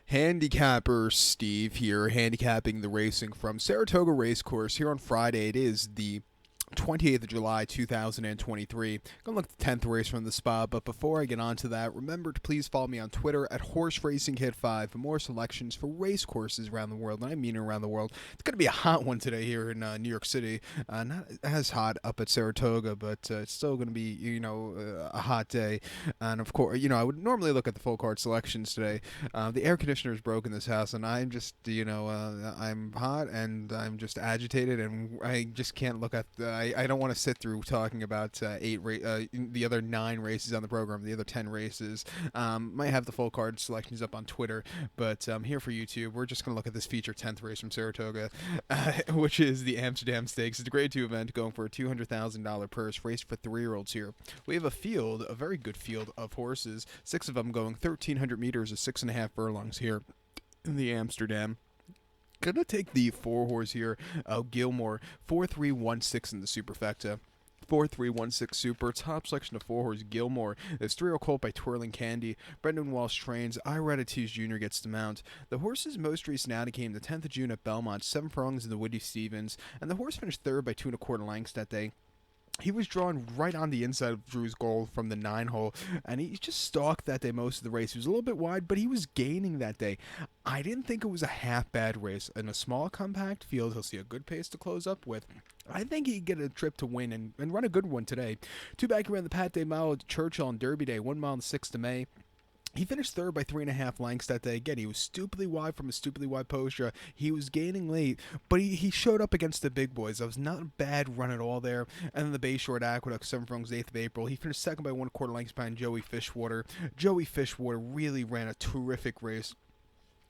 Handicapper Steve here, handicapping the racing from Saratoga Racecourse here on Friday. It is the 28th of July, 2023. Gonna look at the 10th race from the spot, but before I get on to that, remember to please follow me on Twitter at Horse Racing Kid 5 for more selections for race courses around the world, and I mean around the world. It's gonna be a hot one today here in New York City. Not as hot up at Saratoga, but it's still gonna be, a hot day. And of course, I would normally look at the full card selections today. The air conditioner is broke in this house, and I'm just, I'm hot and I'm just agitated, and I just can't look at I don't want to sit through talking about the other 9 races on the program, the other 10 races. Might have the full card selections up on Twitter, but here for YouTube, we're just going to look at this feature 10th race from Saratoga, which is the Amsterdam Stakes. It's a grade 2 event going for a $200,000 purse, race for 3-year-olds here. We have a very good field of horses, 6 of them going 1,300 meters, or 6.5 furlongs here in the Amsterdam. Gonna take the 4-horse here, Gilmore, 4-3-1-6 in the superfecta. 4-3-1-6 super, top selection of 4-horse Gilmore. There's 3-year-old colt by Twirling Candy. Brendan Walsh trains. Iratatouche Jr. gets the mount. The horse's most recent outing came the 10th of June at Belmont, 7 furlongs in the Woody Stevens, and the horse finished 3rd by 2 1/4 lengths that day. He was drawn right on the inside of Drew's goal from the 9 hole, and he just stalked that day most of the race. He was a little bit wide, but he was gaining that day. I didn't think it was a half-bad race. In a small, compact field, he'll see a good pace to close up with. I think he'd get a trip to win and run a good one today. 2 back around the Pat Day Mile at Churchill on Derby Day, 1 mile on the 6th of May. He finished 3rd by 3.5 lengths that day. Again, he was stupidly wide from a stupidly wide posture. He was gaining late, but he showed up against the big boys. That was not a bad run at all there. And then the Bayshore at Aqueduct, 7 furlongs, 8th of April. He finished 2nd by 1 1/4 lengths behind Joey Fishwater. Joey Fishwater really ran a terrific race,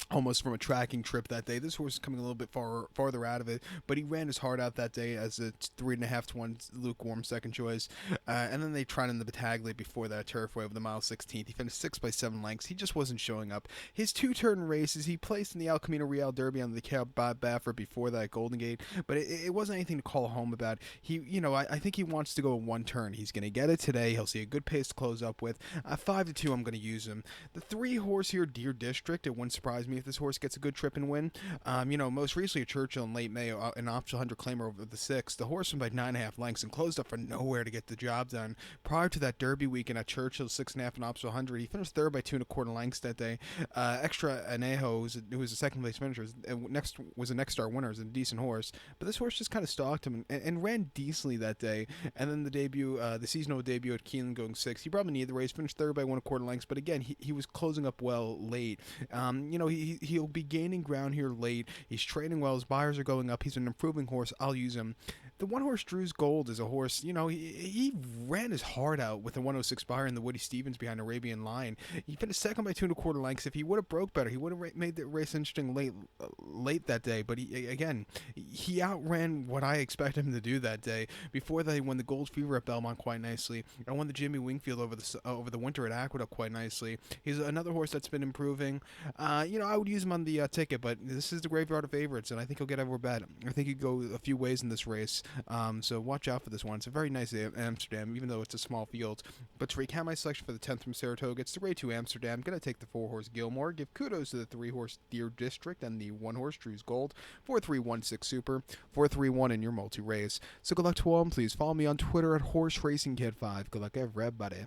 almost from a tracking trip that day. This horse is coming a little bit farther out of it, but he ran his heart out that day as a 3.5 to 1 lukewarm second choice. And then they tried in the Battaglia before that turfway over the mile 16th. He finished 6th by 7 lengths. He just wasn't showing up. His 2-turn races, he placed in the El Camino Real Derby on the Cab Baffert before that Golden Gate, but it wasn't anything to call home about. I think he wants to go 1 turn. He's going to get it today. He'll see a good pace to close up with. 5 to 2, I'm going to use him. The 3-horse here, Deer District, it wouldn't surprise me if this horse gets a good trip and win. Most recently at Churchill in late May, an optional 100 claimer over the 6th. The horse went by 9.5 lengths and closed up for nowhere to get the job done. Prior to that Derby weekend at Churchill, 6.5 and optional 100, he finished 3rd by 2 1/4 lengths that day. Extra Anejo, who was a second place finisher, was a next star winner, is a decent horse, but this horse just kind of stalked him and ran decently that day. And then the seasonal debut at Keeneland going 6th. He probably needed the race, finished 3rd by 1 1/4 lengths, but again, he was closing up well late. He'll be gaining ground here late. He's trading well. His buyers are going up. He's an improving horse. I'll use him. The 1-horse Drew's Gold is a horse, he ran his heart out with a 106 buyer in the Woody Stevens behind Arabian Line. He finished 2nd by 2 1/4 lengths. If he would have broke better, he would have made the race interesting late that day. But he outran what I expected him to do that day. Before that, he won the Gold Fever at Belmont quite nicely. I won the Jimmy Wingfield over the winter at Aqueduct quite nicely. He's another horse that's been improving. I would use him on the ticket, but this is the graveyard of favorites, and I think he'll get over bet. I think he'd go a few ways in this race. So watch out for this one. It's a very nice Amsterdam, even though it's a small field. But to recap my selection for the 10th from Saratoga, it's the grade 2 Amsterdam. Going to take the 4-horse Gilmore. Give kudos to the 3-horse Deer District and the 1-horse Drew's Gold. 4-3-1-6 super. 4-3-1 in your multi-race. So good luck to all, and please follow me on Twitter at Horse Racing Kid 5. Good luck, everybody.